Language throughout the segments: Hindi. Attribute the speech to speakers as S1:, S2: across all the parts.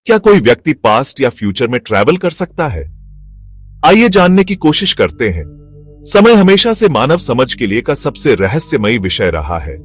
S1: क्या कोई व्यक्ति पास्ट या फ्यूचर में ट्रैवल कर सकता है? आइए जानने की कोशिश करते हैं। समय हमेशा से मानव समझ के लिए का सबसे रहस्यमयी विषय रहा है।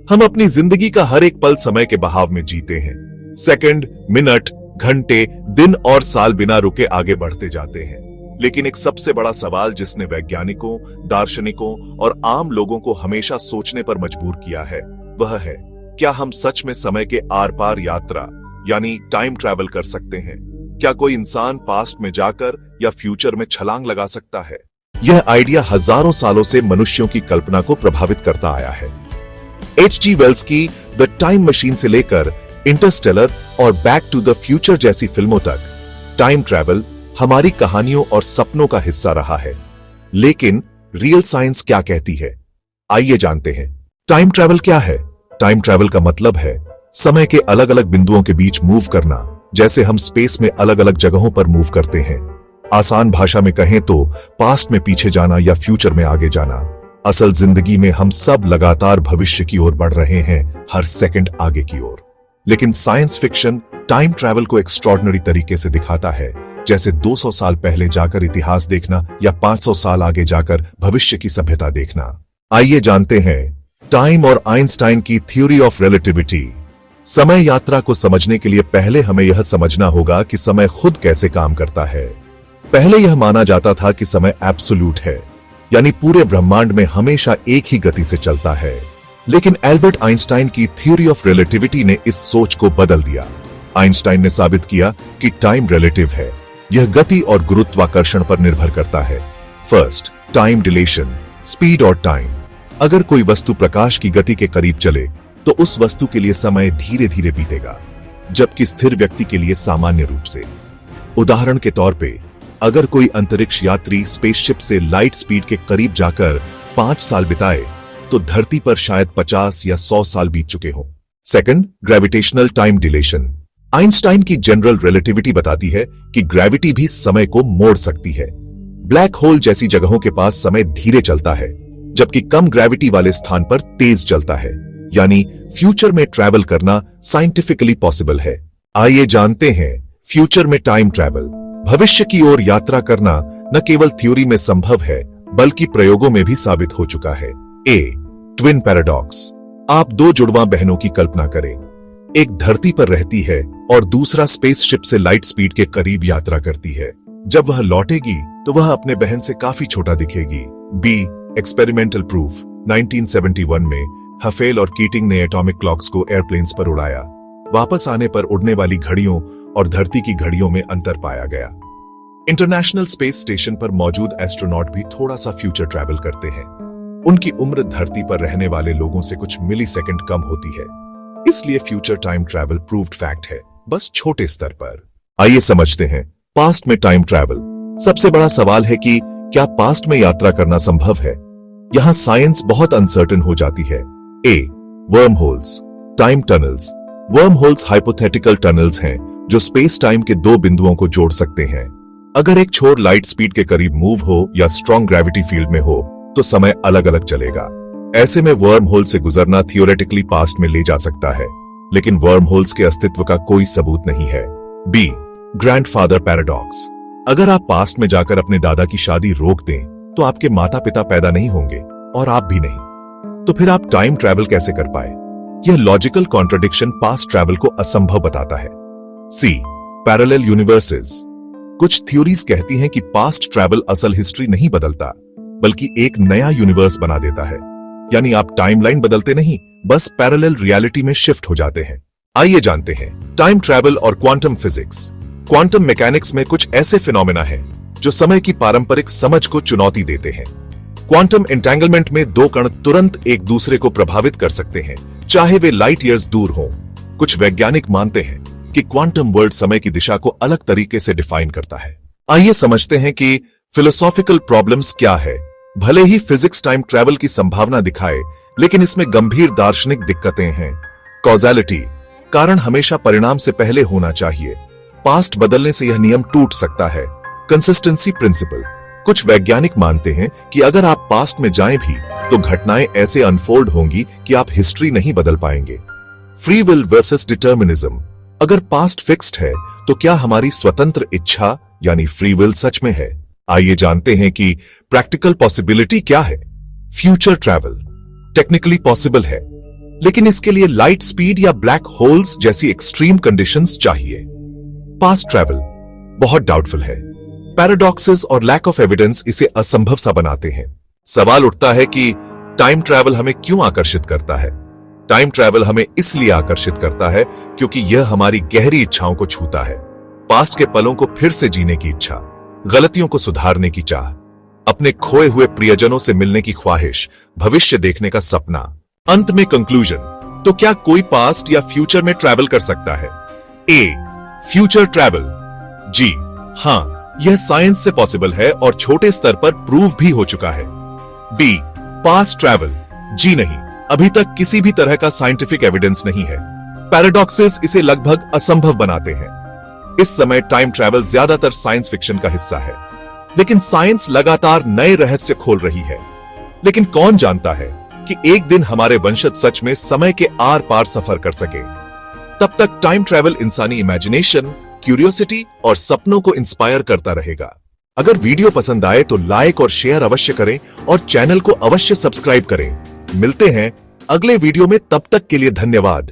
S1: हम अपनी जिंदगी का हर एक पल समय के बहाव में जीते हैं। सेकंड, मिनट, घंटे, दिन और साल बिना रुके आगे बढ़ते जाते हैं। लेकिन एक सबसे बड़ा सवाल जिसने वैज्ञानिकों, दार्शनिकों और आम लोगों को हमेशा सोचने पर मजबूर किया है, वह है, क्या हम सच में समय के आर पार यात्रा यानी टाइम ट्रैवल कर सकते हैं? क्या कोई इंसान पास्ट में जाकर या फ्यूचर में छलांग लगा सकता है? यह आइडिया हजारों सालों से मनुष्यों की कल्पना को प्रभावित करता आया है। H.G. वेल्स की द टाइम मशीन से लेकर इंटरस्टेलर और बैक टू द फ्यूचर जैसी फिल्मों तक टाइम ट्रैवल हमारी कहानियों और सपनों का हिस्सा रहा है। लेकिन रियल साइंस क्या कहती है? आइए जानते हैं। टाइम ट्रैवल क्या है? टाइम ट्रैवल का मतलब है समय के अलग अलग बिंदुओं के बीच मूव करना, जैसे हम स्पेस में अलग अलग जगहों पर मूव करते हैं। आसान भाषा में कहें तो पास्ट में पीछे जाना या फ्यूचर में आगे जाना। असल जिंदगी में हम सब लगातार भविष्य की ओर बढ़ रहे हैं, हर सेकंड आगे की ओर। लेकिन साइंस फिक्शन टाइम ट्रैवल को एक्स्ट्रॉर्डिनरी तरीके से दिखाता है, जैसे 200 साल पहले जाकर इतिहास देखना या 500 साल आगे जाकर भविष्य की सभ्यता देखना। आइए जानते हैं टाइम और आइंस्टाइन की थ्योरी ऑफ रिलेटिविटी। समय यात्रा को समझने के लिए पहले हमें यह समझना होगा कि समय खुद कैसे काम करता है। पहले यह माना जाता था कि समय एब्सोल्यूट है, यानी पूरे ब्रह्मांड में हमेशा एक ही गति से चलता है। लेकिन एल्बर्ट आइंस्टाइन की थ्योरी ऑफ रिलेटिविटी ने इस सोच को बदल दिया। आइंस्टाइन ने साबित किया कि टाइम रिलेटिव है, यह गति और गुरुत्वाकर्षण पर निर्भर करता है। फर्स्ट, टाइम डिलेशन, स्पीड और टाइम। अगर कोई वस्तु प्रकाश की गति के करीब चले तो उस वस्तु के लिए समय धीरे धीरे बीतेगा, जबकि स्थिर व्यक्ति के लिए सामान्य रूप से। उदाहरण के तौर पे, अगर कोई अंतरिक्ष यात्री स्पेसशिप से लाइट स्पीड के करीब जाकर 5 साल बिताए तो धरती पर शायद 50 या 100 साल बीत चुके हों। Second, gravitational time deletion. Einstein की जनरल रिलेटिविटी बताती है कि ग्रेविटी भी समय को मोड़ सकती है। ब्लैक होल जैसी जगहों के पास समय धीरे चलता है, जबकि कम ग्रेविटी वाले स्थान पर तेज चलता है। यानी फ्यूचर में ट्रैवल करना साइंटिफिकली पॉसिबल है। आइए जानते हैं फ्यूचर में टाइम ट्रैवल। भविष्य की ओर यात्रा करना न केवल थ्योरी में संभव है, बल्कि प्रयोगों में भी साबित हो चुका है। ए, ट्विन पैराडॉक्स। आप 2 जुड़वां बहनों की कल्पना करें। एक धरती पर रहती है और दूसरा स्पेसशिप से लाइट स्पीड के करीब यात्रा करती है। जब वह लौटेगी तो वह अपने बहन से काफी छोटा दिखेगी। B, experimental proof. 1971 में हफेल और कीटिंग ने एटॉमिक क्लॉक्स को एयरप्लेन्स पर उड़ाया। वापस आने पर उड़ने वाली घड़ियों और धरती की घड़ियों में अंतर पाया गया। इंटरनेशनल स्पेस स्टेशन पर मौजूद एस्ट्रोनॉट भी थोड़ा सा फ्यूचर ट्रैवल करते हैं। उनकी उम्र धरती पर रहने वाले लोगों से कुछ मिली सेकेंड कम होती है। इसलिए future time travel proved fact है, बस छोटे स्तर पर। आइए समझते हैं पास्ट में टाइम ट्रैवल। सबसे बड़ा सवाल है कि क्या पास्ट में यात्रा करना संभव है? यहां साइंस बहुत अनसर्टेन हो जाती है। ए, wormholes, time tunnels. Wormholes hypothetical tunnels हैं जो स्पेस टाइम के 2 बिंदुओं को जोड़ सकते हैं। अगर एक छोर लाइट स्पीड के करीब मूव हो या स्ट्रॉन्ग ग्रेविटी फील्ड में हो तो समय अलग अलग चलेगा। ऐसे में वर्म होल से गुजरना थियोरेटिकली पास्ट में ले जा सकता है, लेकिन वर्म होल्स के अस्तित्व का कोई सबूत नहीं है। B, grandfather paradox. अगर आप पास्ट में जाकर अपने दादा की शादी रोक दें तो आपके माता पिता पैदा नहीं होंगे और आप भी नहीं। तो फिर आप टाइम ट्रैवल कैसे कर पाए? यह लॉजिकल कॉन्ट्रडिक्शन पास्ट ट्रैवल को असंभव बताता है। सी, पैरेलल यूनिवर्सेस। कुछ थ्योरीज कहती हैं कि पास्ट ट्रैवल असल हिस्ट्री नहीं बदलता, बल्कि एक नया यूनिवर्स बना देता है। यानी आप टाइमलाइन बदलते नहीं, बस पैरेलल रियलिटी में शिफ्ट हो जाते हैं। आइए जानते हैं टाइम ट्रैवल और क्वांटम फिजिक्स। क्वांटम मैकेनिक्स में कुछ ऐसे फिनोमेना हैं जो समय की पारंपरिक समझ को चुनौती देते हैं। क्वांटम एंटेंगलमेंट में 2 कण तुरंत एक दूसरे को प्रभावित कर सकते हैं, चाहे वे लाइट ईयर्स दूर हों। कुछ वैज्ञानिक मानते हैं कि क्वांटम वर्ल्ड समय की दिशा को अलग तरीके से डिफाइन करता है। आइए समझते हैं कि फिलोसॉफिकल प्रॉब्लम्स क्या है। भले ही फिजिक्स टाइम ट्रैवल की संभावना दिखाए, लेकिन इसमें गंभीर दार्शनिक दिक्कतें हैं। कॉजेलिटी, कारण हमेशा परिणाम से पहले होना चाहिए। पास्ट बदलने से यह नियम टूट सकता है। कंसिस्टेंसी प्रिंसिपल, कुछ वैज्ञानिक मानते हैं कि अगर आप पास्ट में जाएं भी तो घटनाएं ऐसे अनफोल्ड होंगी कि आप हिस्ट्री नहीं बदल पाएंगे। फ्री विल वर्सेस डिटर्मिनिज्म, अगर पास्ट फिक्स्ड है तो क्या हमारी स्वतंत्र इच्छा यानी फ्री विल सच में है? आइए जानते हैं कि प्रैक्टिकल पॉसिबिलिटी क्या है। फ्यूचर ट्रैवल टेक्निकली पॉसिबल है, लेकिन इसके लिए लाइट स्पीड या ब्लैक होल्स जैसी एक्सट्रीम कंडीशंस चाहिए। पास्ट ट्रैवल बहुत डाउटफुल है। पैराडॉक्सेस और लैक ऑफ एविडेंस इसे असंभव सा बनाते हैं। सवाल उठता है कि टाइम ट्रैवल हमें क्यों आकर्षित करता है? टाइम ट्रैवल हमें इसलिए आकर्षित करता है क्योंकि यह हमारी गहरी इच्छाओं को छूता है। पास्ट के पलों को फिर से जीने की इच्छा, गलतियों को सुधारने की चाह, अपने खोए हुए प्रियजनों से मिलने की ख्वाहिश, भविष्य देखने का सपना। अंत में कंक्लूजन, तो क्या कोई पास्ट या फ्यूचर में ट्रैवल कर सकता है? ए, फ्यूचर ट्रैवल। जी हां, यह साइंस से पॉसिबल है और छोटे स्तर पर प्रूव भी हो चुका है। B, past travel. जी नहीं, अभी तक किसी भी तरह का साइंटिफिक एविडेंस नहीं है। पैराडॉक्सेस इसे लगभग असंभव बनाते हैं। इस समय टाइम ट्रैवल ज्यादातर साइंस फिक्शन का हिस्सा है, लेकिन साइंस लगातार नए रहस्य खोल रही है। लेकिन कौन जानता है कि एक दिन हमारे वंशज सच में समय के आर पार सफर कर सके। तब तक टाइम ट्रैवल इंसानी इमेजिनेशन, क्यूरियोसिटी और सपनों को इंस्पायर करता रहेगा। अगर वीडियो पसंद आए तो लाइक और शेयर अवश्य करें और चैनल को अवश्य सब्सक्राइब करें। मिलते हैं अगले वीडियो में, तब तक के लिए धन्यवाद।